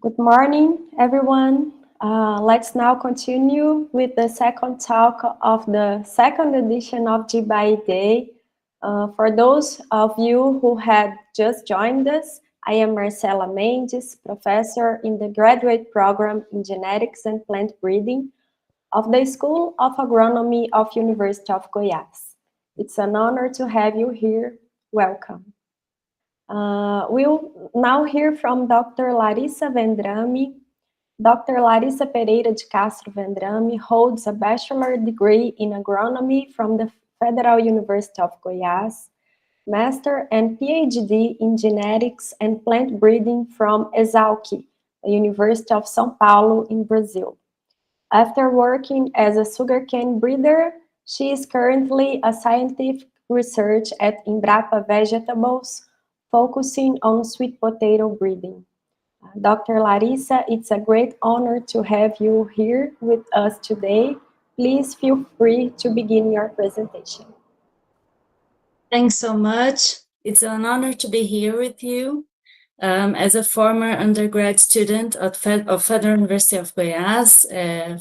Good morning, everyone. Let's now continue with the second talk of the second edition of GBI Day. For those of you who had just joined us, I am Marcela Mendes, professor in the graduate program in genetics and plant breeding of the School of Agronomy of University of Goiás. It's an honor to have you here. Welcome. We'll now hear from Dr. Larissa Vendrame. Dr. Larissa Pereira de Castro Vendrame holds a bachelor degree in agronomy from the Federal University of Goiás, master and PhD in genetics and plant breeding from ESALQ, the University of São Paulo in Brazil. After working as a sugarcane breeder, she is currently a scientific research at Embrapa Vegetables, focusing on sweet potato breeding. Dr. Larissa, it's a great honor to have you here with us today. Please feel free to begin your presentation. Thanks so much. It's an honor to be here with you. As a former undergrad student of Federal University of Goiás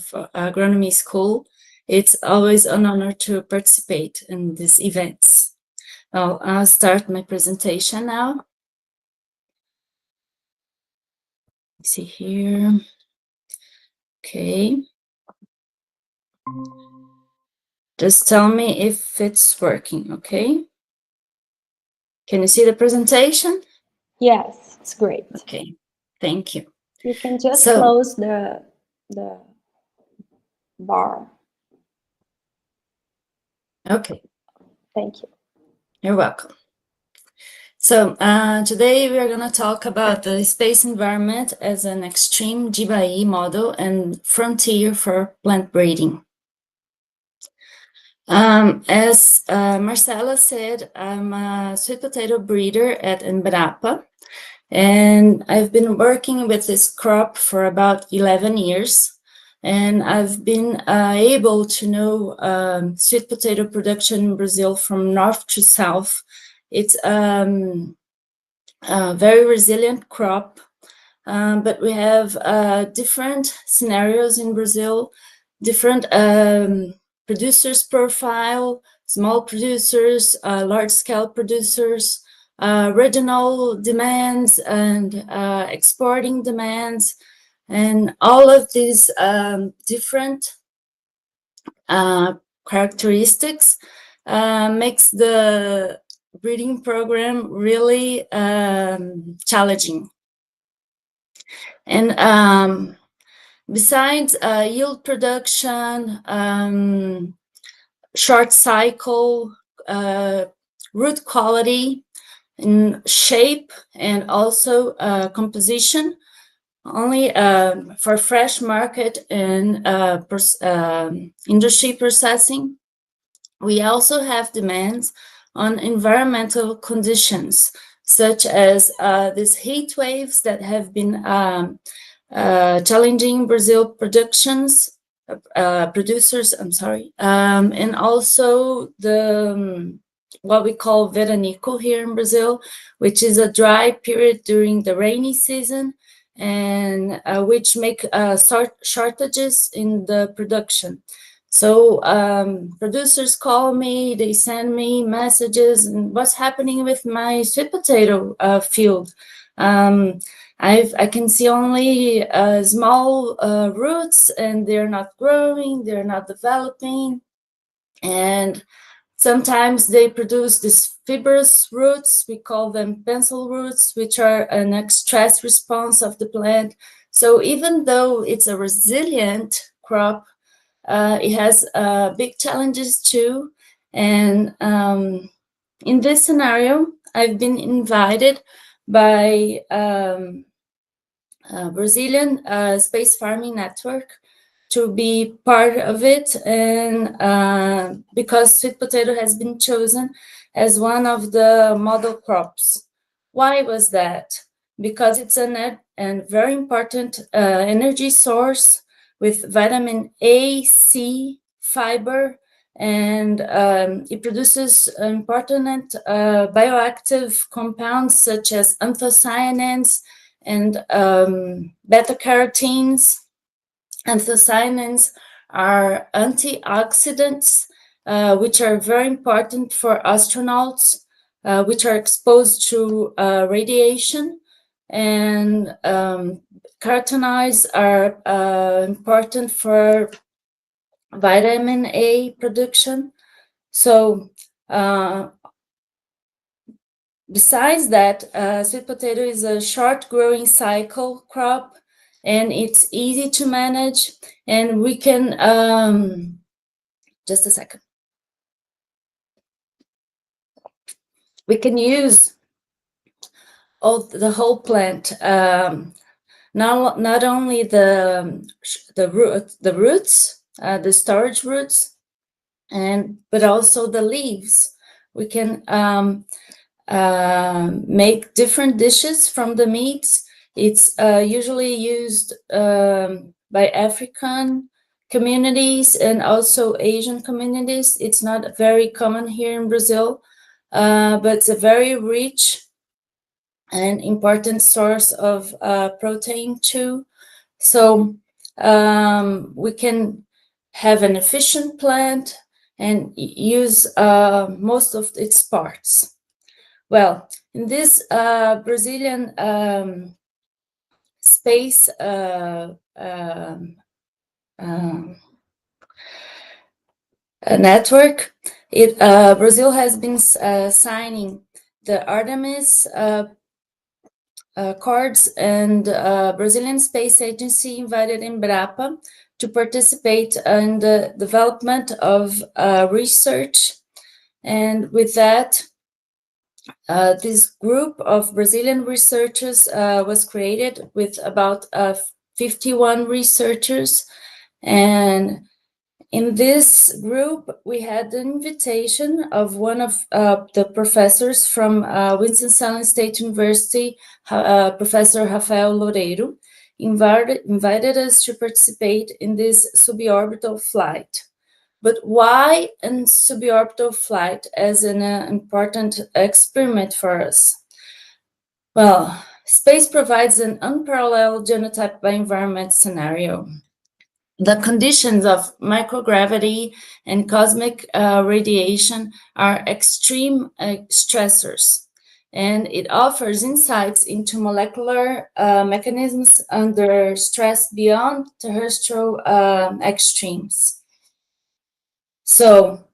for agronomy school, it's always an honor to participate in these events. I'll start my presentation now. Let's see here. Okay. Just tell me if it's working, okay? Can you see the presentation? Yes, it's great. Okay, thank you. You can just close the bar. Okay. Thank you. You're welcome. So today we are going to talk about the space environment as an extreme GBI model and frontier for plant breeding. As Marcela said, I'm a sweet potato breeder at Embrapa, and I've been working with this crop for about 11 years. And I've been able to know sweet potato production in Brazil from north to south. It's a very resilient crop, but we have different scenarios in Brazil, different producers profile, small producers, large-scale producers, regional demands and exporting demands, and all of these different characteristics makes the breeding program really challenging. And besides yield production, short cycle, root quality, and shape, and also composition, only for fresh market and industry processing, we also have demands on environmental conditions, such as these heat waves that have been challenging Brazil producers, and also the what we call veranico here in Brazil, which is a dry period during the rainy season, and which make shortages in the production. So producers call me, they send me messages, and what's happening with my sweet potato field? I can see only small roots, and they're not growing, they're not developing, and sometimes they produce these fibrous roots. We call them pencil roots, which are an stress response of the plant. So even though it's a resilient crop, it has big challenges too. And in this scenario, I've been invited by Brazilian Space Farming Network to be part of it, and because sweet potato has been chosen as one of the model crops. Why was that? Because it's a very important energy source with vitamin A, C, fiber, and it produces important bioactive compounds such as anthocyanins and beta-carotenes, anthocyanins are antioxidants, which are very important for astronauts, which are exposed to radiation, and carotenoids are important for vitamin A production. So besides that, sweet potato is a short growing cycle crop, and it's easy to manage, and we can, just a second. We can use the whole plant, not only the roots, the storage roots, but also the leaves. We can make different dishes from the meats. It's usually used by African communities and also Asian communities. It's not very common here in Brazil, but it's a very rich and important source of protein too. So we can have an efficient plant and use most of its parts. Well, in this Brazilian space network, Brazil has been signing the Artemis Accords, and Brazilian Space Agency invited Embrapa to participate in the development of research. And with that, this group of Brazilian researchers was created with about 51 researchers. And in this group, we had the invitation of one of the professors from Winston-Salem State University, Professor Rafael Loureiro, invited us to participate in this suborbital flight. But why a suborbital flight as an important experiment for us? Well, space provides an unparalleled genotype-by-environment scenario. The conditions of microgravity and cosmic radiation are extreme stressors, and it offers insights into molecular mechanisms under stress beyond terrestrial extremes. So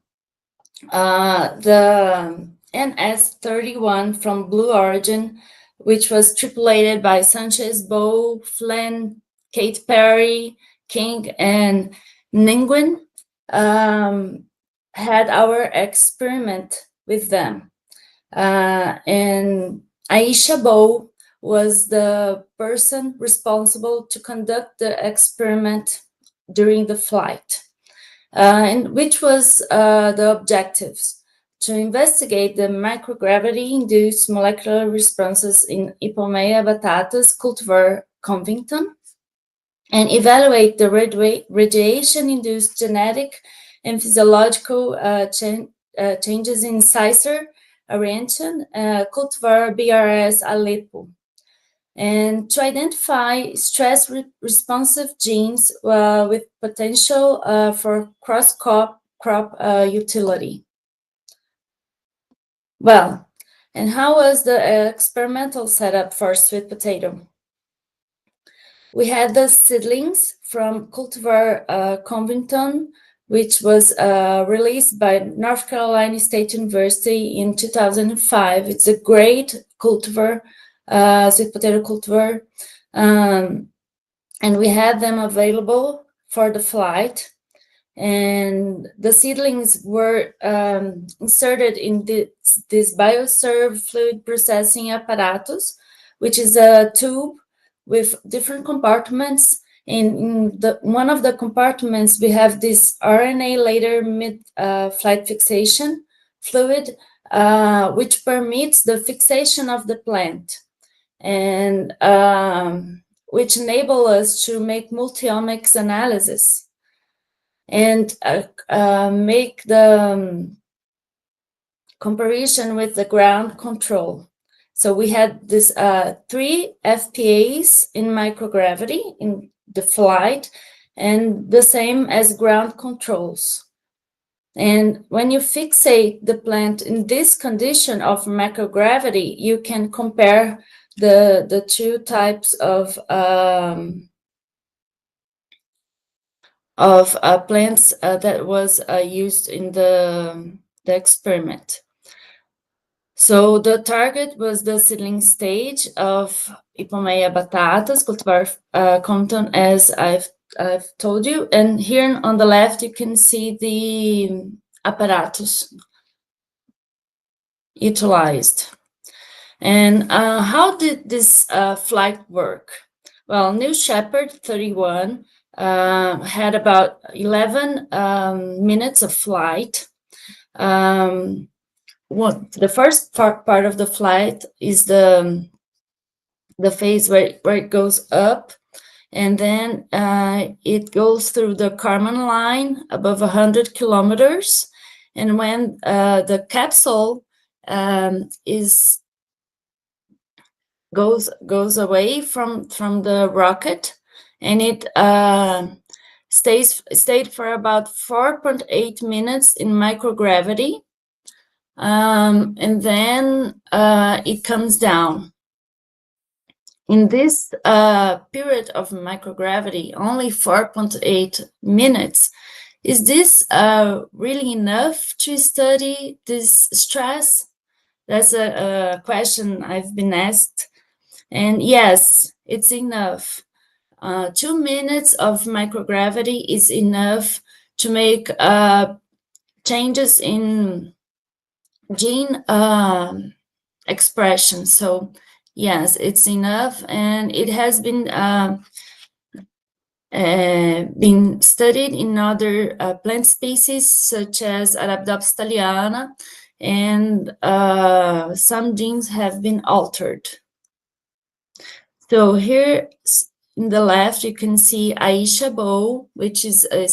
the NS-31 from Blue Origin, which was tripulated by Sanchez, Bow, Flynn, Kate Perry, King, and Nguyen, had our experiment with them. And Aisha Bow was the person responsible to conduct the experiment during the flight. And which was the objectives: to investigate the microgravity-induced molecular responses in Ipomoea batatas cultivar Covington, and evaluate the radiation-induced genetic and physiological changes in Cicer Argentium cultivar BRS Aleppo, and to identify stress-responsive genes with potential for cross-crop utility. Well, and how was the experimental setup for sweet potato? We had the seedlings from cultivar Covington, which was released by North Carolina State University in 2005. It's a great cultivar, sweet potato cultivar, and we had them available for the flight. And the seedlings were inserted in this bioserve fluid processing apparatus, which is a tube with different compartments. In one of the compartments, we have this RNA later mid-flight fixation fluid, which permits the fixation of the plant, and which enable us to make multi-omics analysis and make the comparison with the ground control. So we had this 3 FPAs in microgravity in the flight, and the same as ground controls. And when you fixate the plant in this condition of microgravity, you can compare the two types of plants that was used in the experiment. So the target was the seedling stage of Ipomoea batatas, cultivar Compton, as I've told you. And here on the left, you can see the apparatus utilized. And how did this flight work? Well, New Shepard 31 had about 11 minutes of flight. The first part of the flight is the phase where it goes up, and then it goes through the Kármán line above 100 kilometers. And when the capsule goes away from the rocket, and it stayed for about 4.8 minutes in microgravity, and then it comes down. In this period of microgravity, only 4.8 minutes. Is this really enough to study this stress? That's a question I've been asked. And yes, it's enough. 2 minutes of microgravity is enough to make changes in gene expression. So yes, it's enough, and it has been studied in other plant species such as Arabidopsis thaliana, and some genes have been altered. So here in the left, you can see Aisha Bow, which is a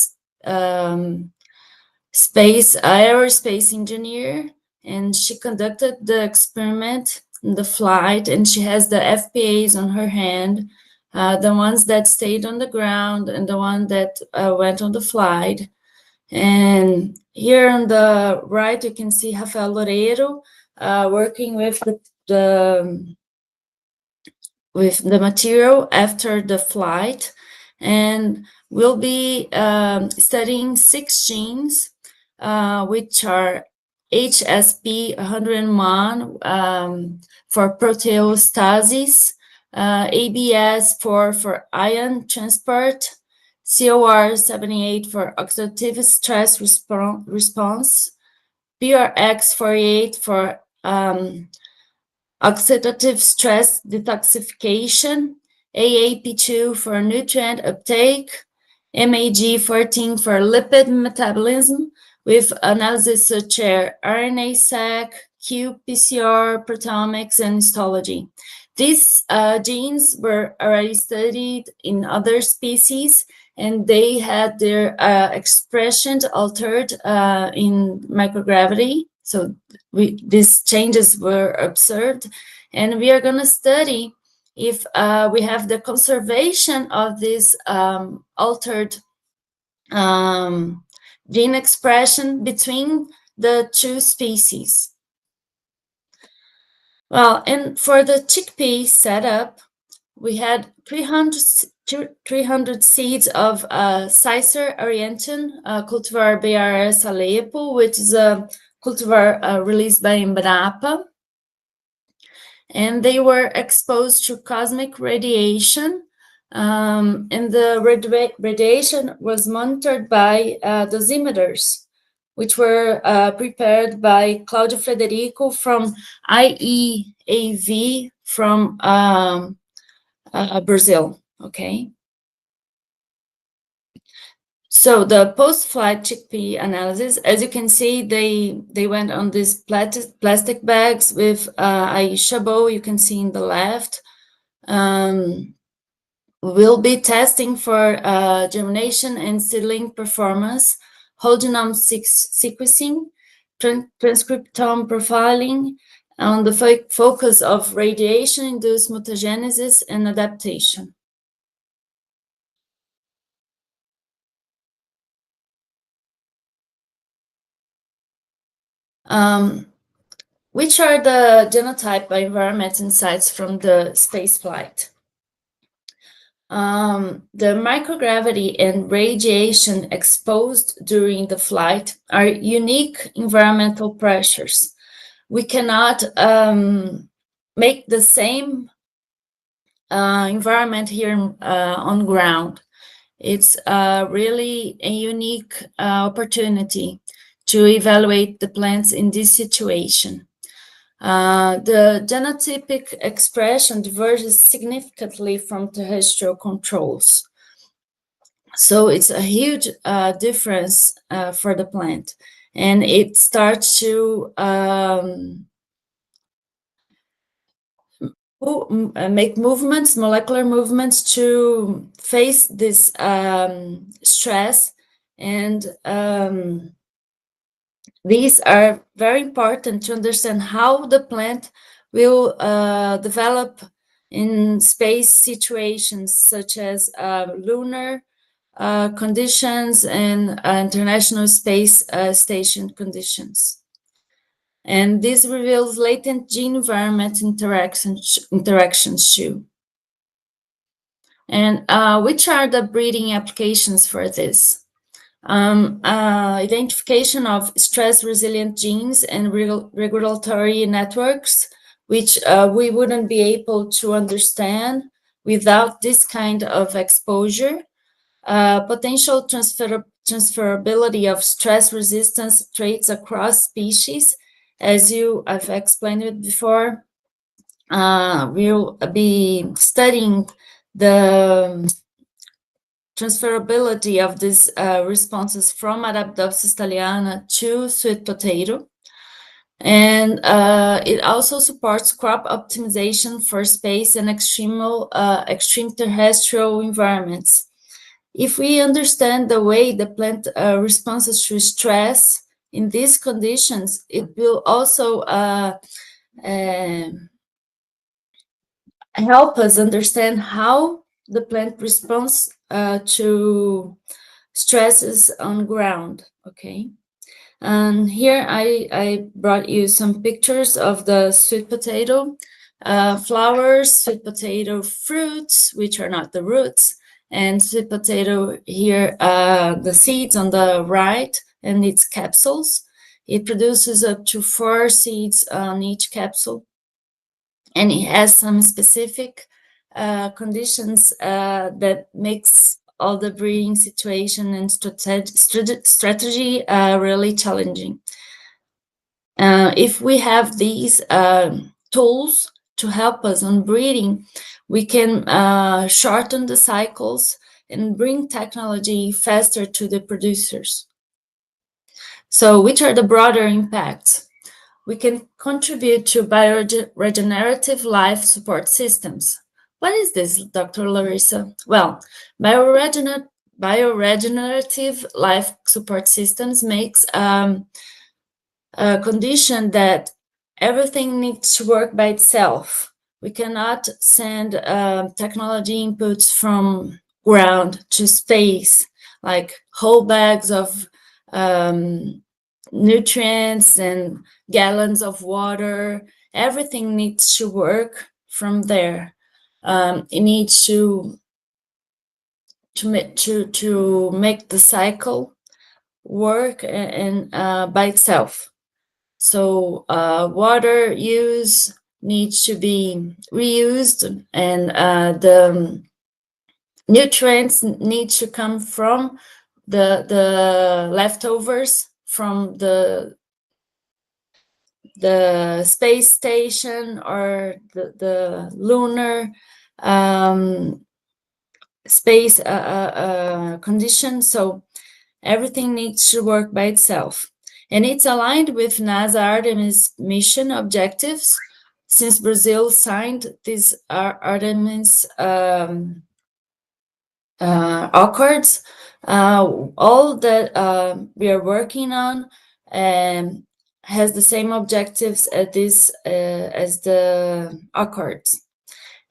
aerospace engineer, and she conducted the experiment in the flight, and she has the FPAs on her hand, the ones that stayed on the ground and the one that went on the flight. And here on the right, you can see Rafael Loureiro working with the material after the flight, and we'll be studying 6 genes, which are HSP101 for proteostasis, ABS4 for ion transport, COR78 for oxidative stress response, PRX48 for oxidative stress detoxification, AAP2 for nutrient uptake, MAG14 for lipid metabolism, with analysis such as RNA-seq, qPCR, proteomics, and histology. These genes were already studied in other species, and they had their expression altered in microgravity. So these changes were observed, and we are going to study if we have the conservation of this altered gene expression between the 2 species. Well, and for the chickpea setup, we had 300 seeds of Cicer arientum, cultivar BRS Aleppo, which is a cultivar released by Embrapa. And they were exposed to cosmic radiation, and the radiation was monitored by dosimeters, which were prepared by Claudio Frederico from IEAV from Brazil, okay? So the post-flight chickpea analysis, as you can see, they went on these plastic bags with Aisha Bow, you can see in the left. We'll be testing for germination and seedling performance, whole genome sequencing, transcriptome profiling, on the focus of radiation-induced mutagenesis and adaptation. Which are the genotype-by-environment insights from the spaceflight? The microgravity and radiation exposed during the flight are unique environmental pressures. We cannot make the same environment here on ground. It's really a unique opportunity to evaluate the plants in this situation. The genotypic expression diverges significantly from terrestrial controls. So it's a huge difference for the plant. And it starts to make movements, molecular movements, to face this stress. And these are very important to understand how the plant will develop in space situations such as lunar conditions and International Space Station conditions. And this reveals latent gene-environment interactions too. And which are the breeding applications for this? Identification of stress-resilient genes and regulatory networks, which we wouldn't be able to understand without this kind of exposure. Potential transferability of stress resistance traits across species. As I've explained it before, we'll be studying the transferability of these responses from Arabidopsis thaliana to sweet potato. And it also supports crop optimization for space and extreme terrestrial environments. If we understand the way the plant responds to stress in these conditions, it will also help us understand how the plant responds to stresses on ground, okay? And here I brought you some pictures of the sweet potato flowers, sweet potato fruits, which are not the roots, and sweet potato here, the seeds on the right, and its capsules. It produces up to 4 seeds on each capsule, and it has some specific conditions that makes all the breeding situation and strategy really challenging. If we have these tools to help us on breeding, we can shorten the cycles and bring technology faster to the producers. So which are the broader impacts? We can contribute to bio-regenerative life support systems. What is this, Dr. Larissa? Well, bio-regenerative life support systems makes a condition that everything needs to work by itself. We cannot send technology inputs from ground to space, like whole bags of nutrients and gallons of water. Everything needs to work from there. It needs to make the cycle work and by itself. So water use needs to be reused, and the nutrients need to come from the leftovers from the space station or the lunar space condition. So everything needs to work by itself. And it's aligned with NASA Artemis mission objectives. Since Brazil signed these Artemis accords, all that we are working on has the same objectives as the Accords.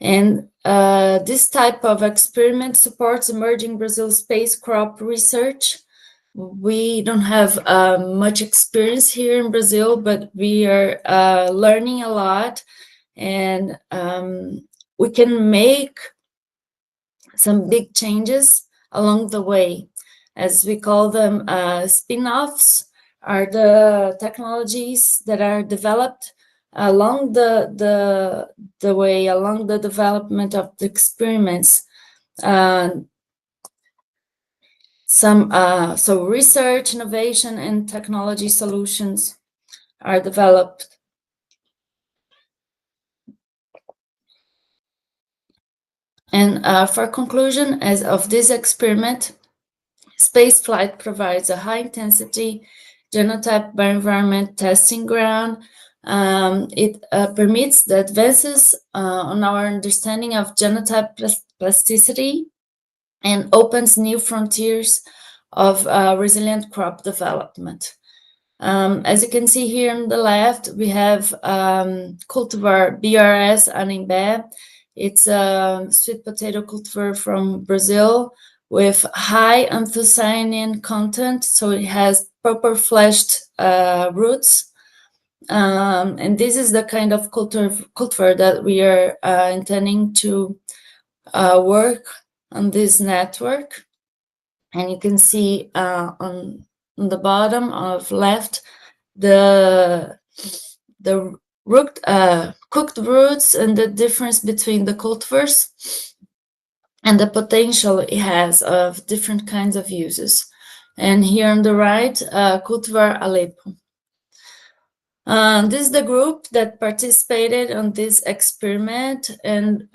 And this type of experiment supports emerging Brazil space crop research. We don't have much experience here in Brazil, but we are learning a lot, and we can make some big changes along the way. As we call them, spin-offs are the technologies that are developed along the way, along the development of the experiments. So research, innovation, and technology solutions are developed. And for conclusion, as of this experiment, spaceflight provides a high-intensity genotype-by-environment testing ground. It permits the advances on our understanding of genotype plasticity and opens new frontiers of resilient crop development. As you can see here on the left, we have cultivar BRS Anembé. It's a sweet potato cultivar from Brazil with high anthocyanin content, so it has proper fleshed roots. And this is the kind of cultivar that we are intending to work on this network. And you can see on the bottom of left the cooked roots and the difference between the cultivars and the potential it has of different kinds of uses. And here on the right, cultivar Aleppo. This is the group that participated on this experiment. And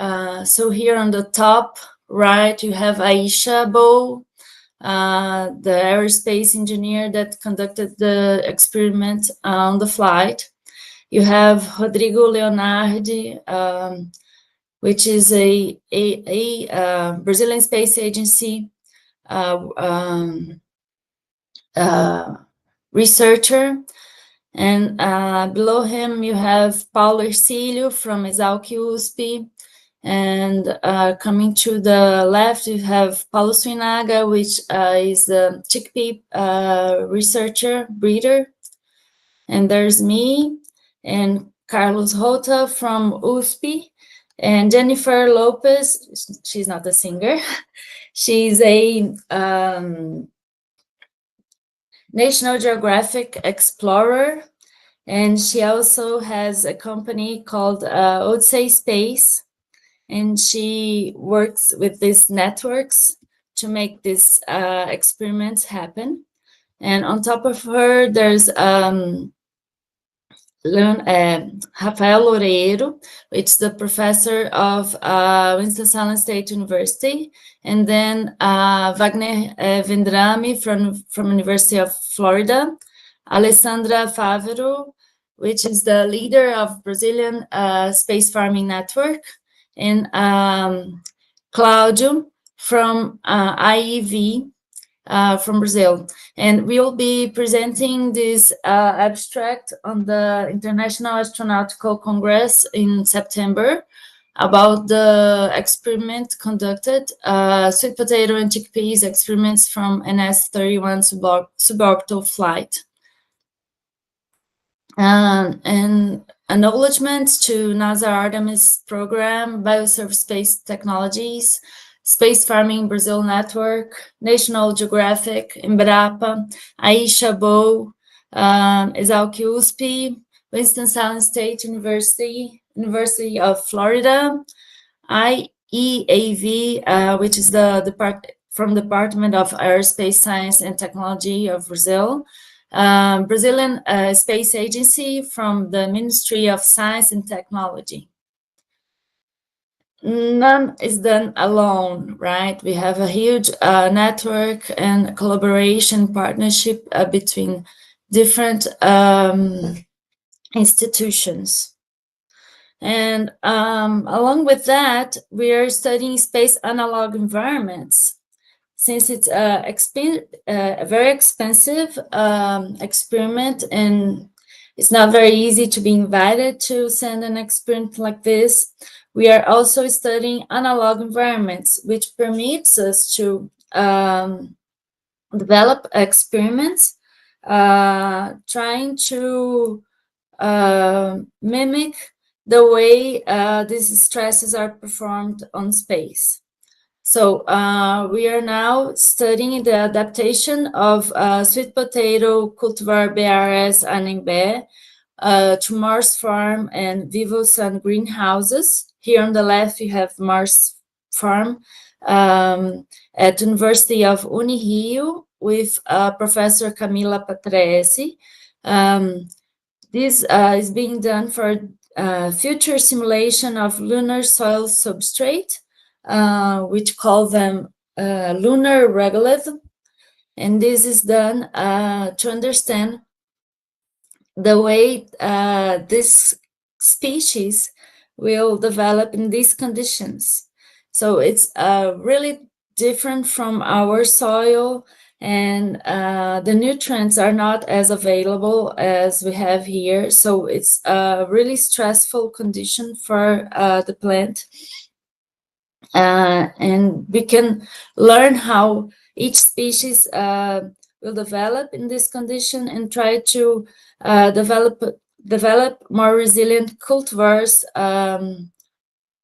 so here on the top right, you have Aisha Bow, the aerospace engineer that conducted the experiment on the flight. You have Rodrigo Leonardi, which is a Brazilian space agency researcher. And below him, you have Paulo Ercílio from EuGeM. And coming to the left, you have Paulo Suinaga, which is the Chickpea researcher, breeder. And there's me and Carlos Rota from USP. And Jennifer Lopez, she's not a singer. She's a National Geographic explorer. And she also has a company called Odyssey Space. And she works with these networks to make these experiments happen. And on top of her, there's Rafael Loureiro, which is the professor of Winston-Salem State University, and then Wagner Vendrame from University of Florida, Alessandra Favero, which is the leader of Brazilian Space Farming Network, and Claudio from IEV from Brazil. And we will be presenting this abstract on the International Astronautical Congress in September about the experiment conducted, sweet potato and chickpeas experiments from NS-31 suborbital flight. And acknowledgements to NASA Artemis program, Biosurf Space Technologies, Space Farming Brazil Network, National Geographic, Embrapa, Aisha Bow, EuGeM, Winston-Salem State University, University of Florida, IEAV, which is the Department of Aerospace Science and Technology of Brazil, Brazilian Space Agency from the Ministry of Science and Technology. None is done alone, right? We have a huge network and collaboration partnership between different institutions. And along with that, we are studying space analog environments. Since it's a very expensive experiment and it's not very easy to be invited to send an experiment like this. We are also studying analog environments, which permits us to develop experiments trying to mimic the way these stresses are performed on space. So we are now studying the adaptation of sweet potato cultivar BRS Anhembe to Mars Farm and Vivo Sun greenhouses. Here on the left, you have Mars Farm at University of Unirio with Professor Camila Patrese. This is being done for future simulation of lunar soil substrate, which call them lunar regolith. And this is done to understand the way this species will develop in these conditions. So it's really different from our soil, and the nutrients are not as available as we have here. So it's a really stressful condition for the plant. And we can learn how each species will develop in this condition and try to develop more resilient cultivars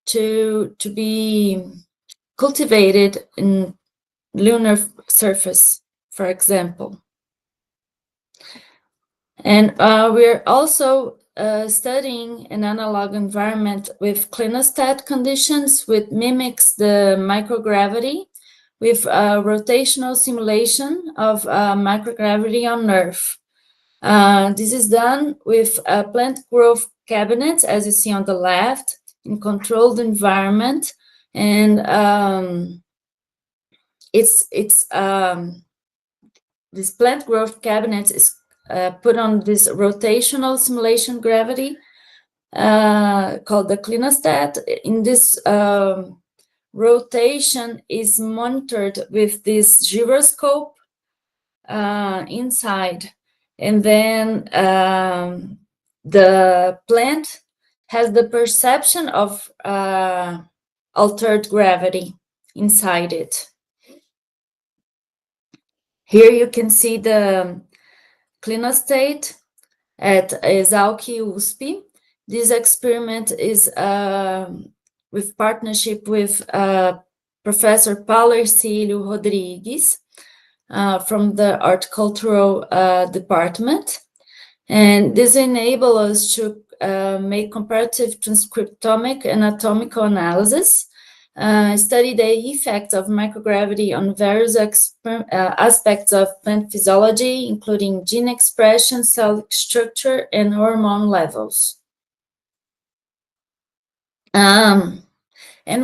to be cultivated in lunar surface, for example. And we're also studying an analog environment with Clinostat conditions, which mimics the microgravity, with rotational simulation of microgravity on Earth. This is done with plant growth cabinets, as you see on the left, in controlled environment, and this plant growth cabinet is put on this rotational simulation gravity called the Clinostat. In this rotation is monitored with this gyroscope inside, and then the plant has the perception of altered gravity inside it. Here you can see the Clinostat at ESALQ-USP. This experiment is with partnership with Professor Paulo Ercílio Rodrigues from the horticultural department. And this enables us to make comparative transcriptomic and anatomical analysis, study the effects of microgravity on various aspects of plant physiology, including gene expression, cell structure, and hormone levels. And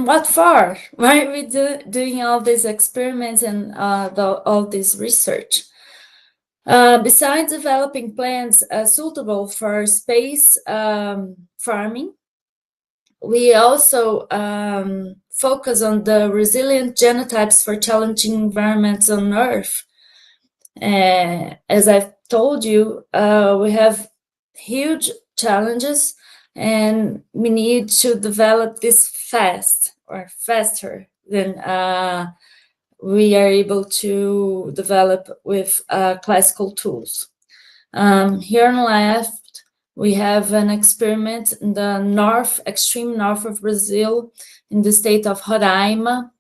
what for? Why are we doing all these experiments and all this research? Besides developing plants suitable for space farming, we also focus on the resilient genotypes for challenging environments on Earth. As I've told you, we have huge challenges, and we need to develop this faster than we are able to develop with classical tools. Here on the left, we have an experiment in the extreme north of Brazil, in the state of Roraima,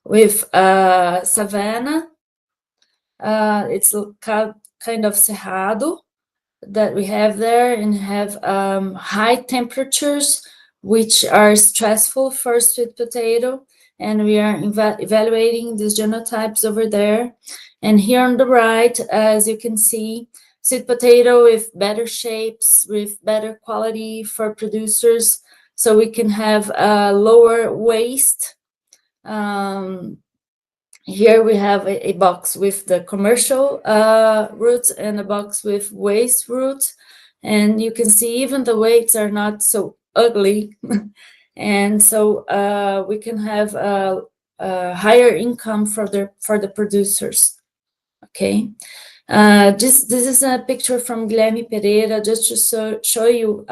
with savanna. It's kind of cerrado that we have there, and have high temperatures, which are stressful for sweet potato. And we are evaluating these genotypes over there. And here on the right, as you can see, sweet potato with better shapes, with better quality for producers, so we can have lower waste. Here we have a box with the commercial roots and a box with waste roots. And you can see even the weights are not so ugly. And so we can have a higher income for the producers. Okay. This is a picture from Guilherme Pereira, just to show you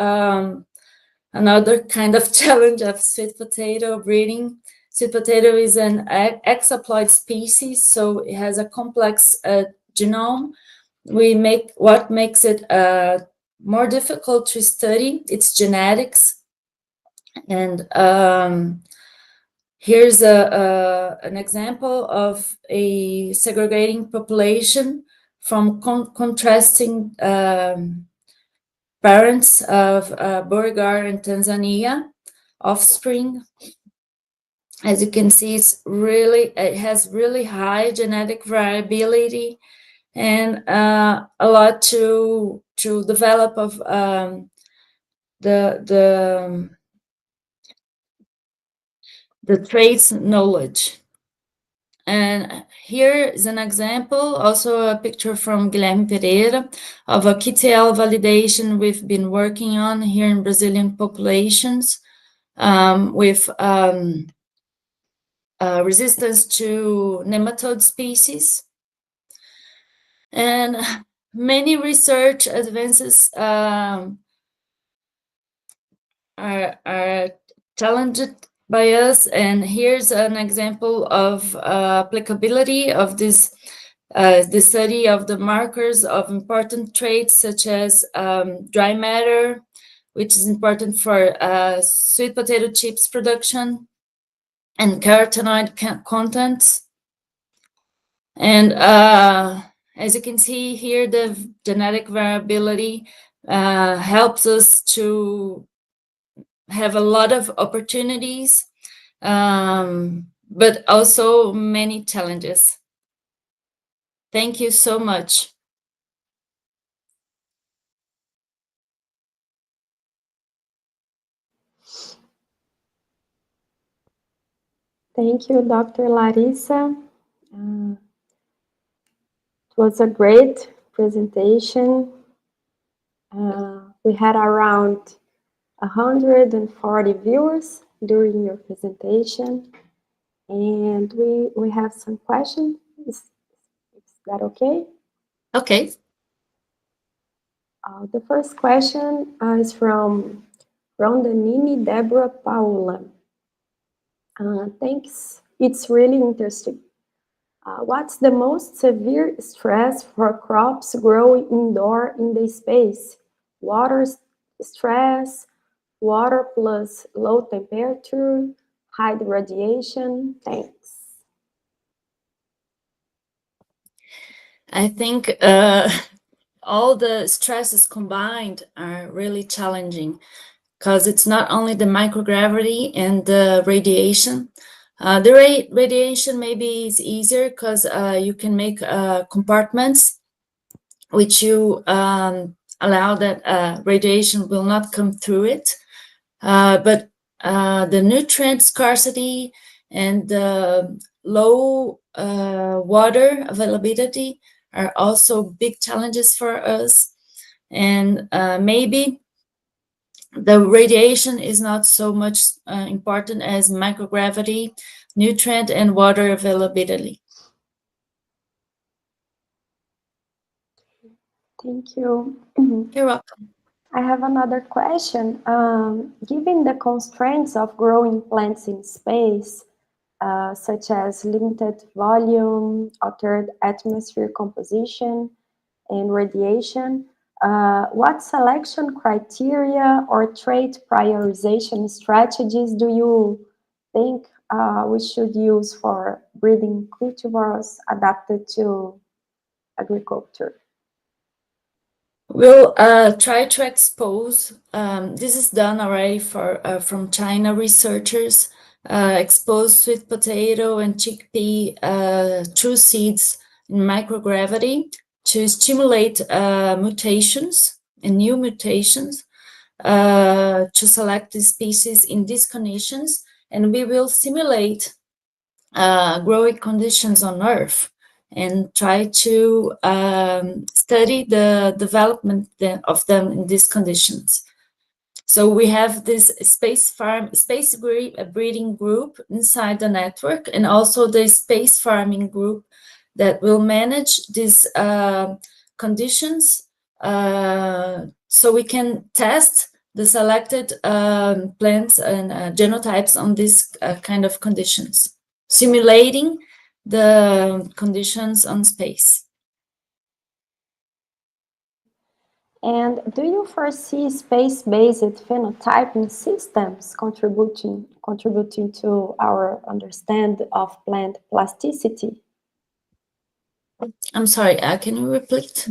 another kind of challenge of sweet potato breeding. Sweet potato is an hexaploid species, so it has a complex genome. What makes it more difficult to study its genetics. And here's an example of a segregating population from contrasting parents of Beauregard and Tanzania offspring. As you can see, it has really high genetic variability and a lot to develop of the traits knowledge. And here is an example, also a picture from Guilherme Pereira, of a QTL validation we've been working on here in Brazilian populations with resistance to nematode species. And many research advances are challenged by us, and here's an example of applicability of this the study of the markers of important traits such as dry matter, which is important for sweet potato chips production, and carotenoid contents. And as you can see here, the genetic variability helps us to have a lot of opportunities, but also many challenges. Thank you so much. Thank you, Dr. Larissa. It was a great presentation. We had around 140 viewers during your presentation, and we have some questions. Is that okay? Okay. The first question is from Rondanini Deborah Paula. Thanks. It's really interesting. What's the most severe stress for crops growing indoor in the space? Water stress, water plus low temperature, high radiation? Thanks. I think all the stresses combined are really challenging, because it's not only the microgravity and the radiation. The radiation maybe is easier because you can make compartments which you allow that radiation will not come through it. But the nutrient scarcity and the low water availability are also big challenges for us. And maybe the radiation is not so much important as microgravity, nutrient, and water availability. Thank you. You're welcome. I have another question. Given the constraints of growing plants in space, such as limited volume, altered atmosphere composition, and radiation, what selection criteria or trait prioritization strategies do you think we should use for breeding cultivars adapted to agriculture? We'll try to expose, this is done already from China researchers, expose sweet potato and chickpea true seeds in microgravity to stimulate mutations and new mutations to select the species in these conditions, and we will simulate growing conditions on Earth and try to study the development of them in these conditions. So we have this space breeding group inside the network, and also the space farming group that will manage this conditions, so we can test the selected plants and genotypes on this kind of conditions, simulating the conditions on space. And do you foresee space-based phenotyping systems contributing to our understanding of plant plasticity? I'm sorry, can you repeat?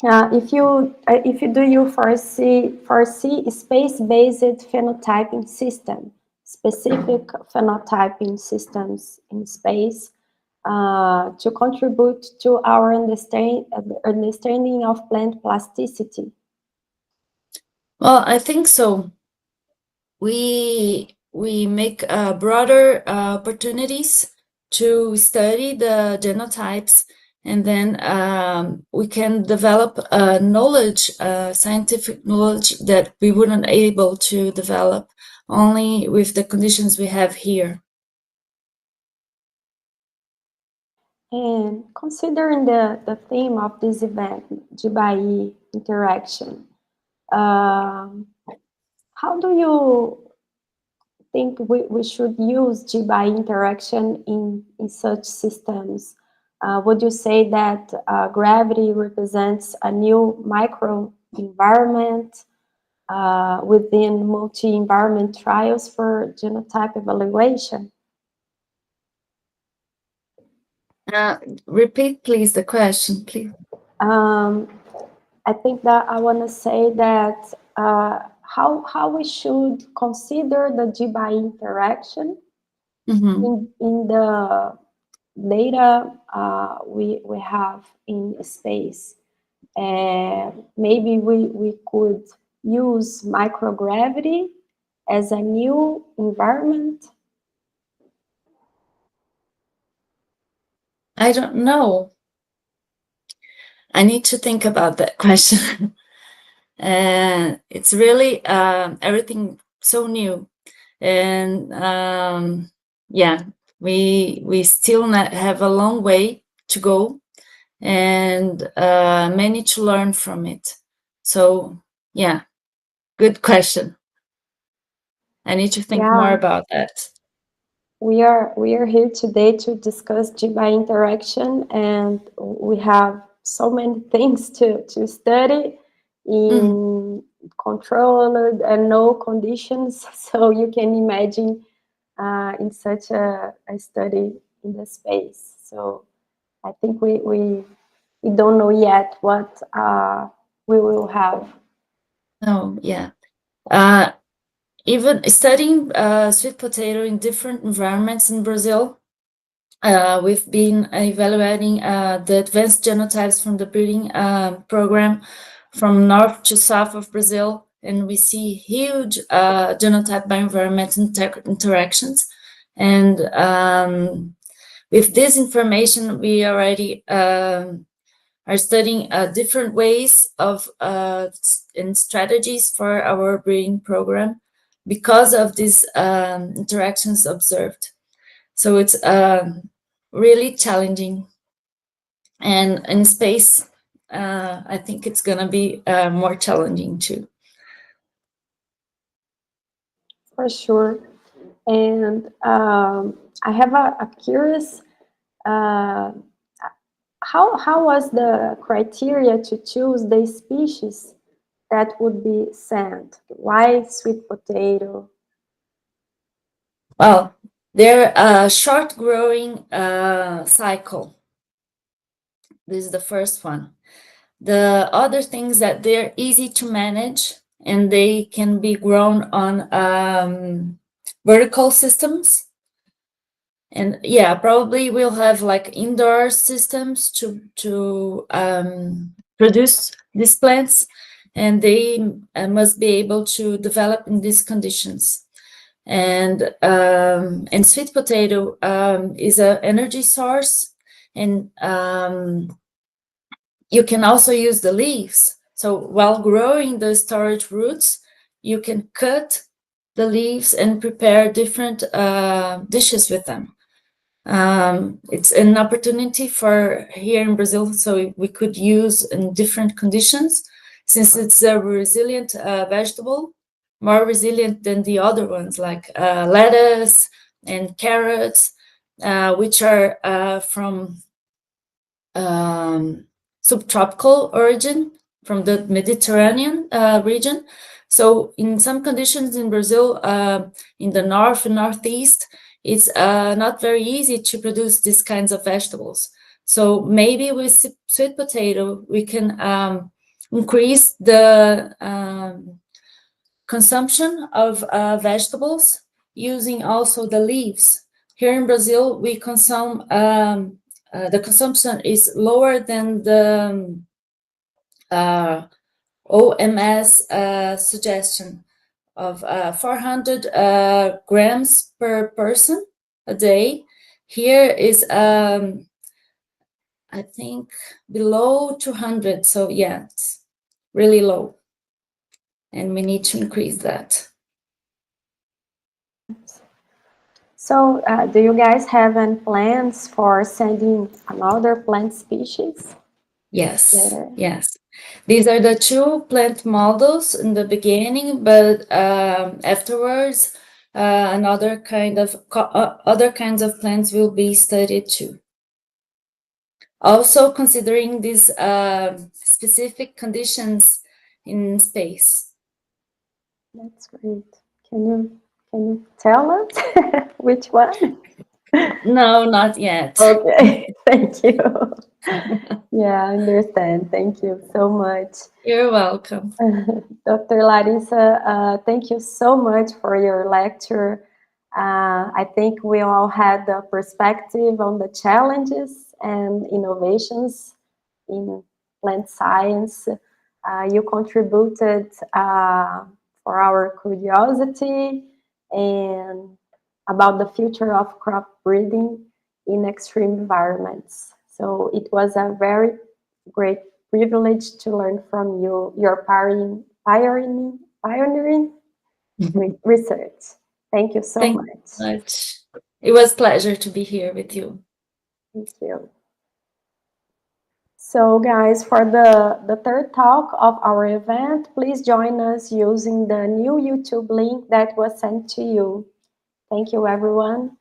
If you do you foresee space-based phenotyping system, specific phenotyping systems in space, to contribute to our understanding of plant plasticity? Well, I think so. We make broader opportunities to study the genotypes, and then we can develop knowledge, scientific knowledge that we wouldn't able to develop only with the conditions we have here. And considering the theme of this event, GBI interaction, how do you think we should use GBI interaction in such systems? Would you say that gravity represents a new microenvironment within multi-environment trials for genotype evaluation? Repeat, please, the question, please. I think that I want to say that how we should consider the GBI interaction in the data we have in space. Maybe we could use microgravity as a new environment. I don't know. I need to think about that question. And it's really everything so new, and yeah, we still have a long way to go, and many to learn from it. So yeah, good question. I need to think more about that. We are here today to discuss GBI interaction, and we have so many things to study in controlled and no conditions. So you can imagine in such a study in the space. So I think we don't know yet what we will have. Oh yeah. Even studying sweet potato in different environments in Brazil, we've been evaluating the advanced genotypes from the breeding program from north to south of Brazil, and we see huge genotype-by-environment interactions. And with this information, we already are studying different ways of and strategies for our breeding program because of these interactions observed. So it's really challenging, and in space, I think it's gonna be more challenging too. For sure. And I have a curious, how was the criteria to choose the species that would be sent? Why sweet potato? Well, they're a short growing cycle. This is the first one. The other things that they're easy to manage, and they can be grown on vertical systems. And yeah, probably we'll have like indoor systems to produce these plants, and they must be able to develop in these conditions. And sweet potato is an energy source, and you can also use the leaves. So while growing the storage roots, you can cut the leaves and prepare different dishes with them. It's an opportunity for here in Brazil, so we could use in different conditions, since it's a resilient vegetable, more resilient than the other ones like lettuce and carrots, which are from subtropical origin, from the Mediterranean region. So in some conditions in Brazil, in the north and northeast, it's not very easy to produce these kinds of vegetables. So maybe with sweet potato, we can increase the consumption of vegetables using also the leaves. Here in Brazil, we consume, the consumption is lower than the OMS suggestion of 400 grams per person a day. Here is, I think, below 200. So yeah, it's really low. And we need to increase that. So do you guys have any plans for sending another plant species? Yes, yes. These are the two plant models in the beginning, but afterwards, other kinds of plants will be studied too. Also considering these specific conditions in space. That's great. Can you tell us which one? No, not yet. Okay, thank you. Yeah, I understand. Thank you so much. You're welcome. Dr. Larissa, thank you so much for your lecture. I think we all had the perspective on the challenges and innovations in plant science. You contributed for our curiosity and about the future of crop breeding in extreme environments. So it was a very great privilege to learn from you, your pioneering research. Thank you so much. It was a pleasure to be here with you. Thank you. So guys, for the third talk of our event, please join us using the new YouTube link that was sent to you. Thank you, everyone.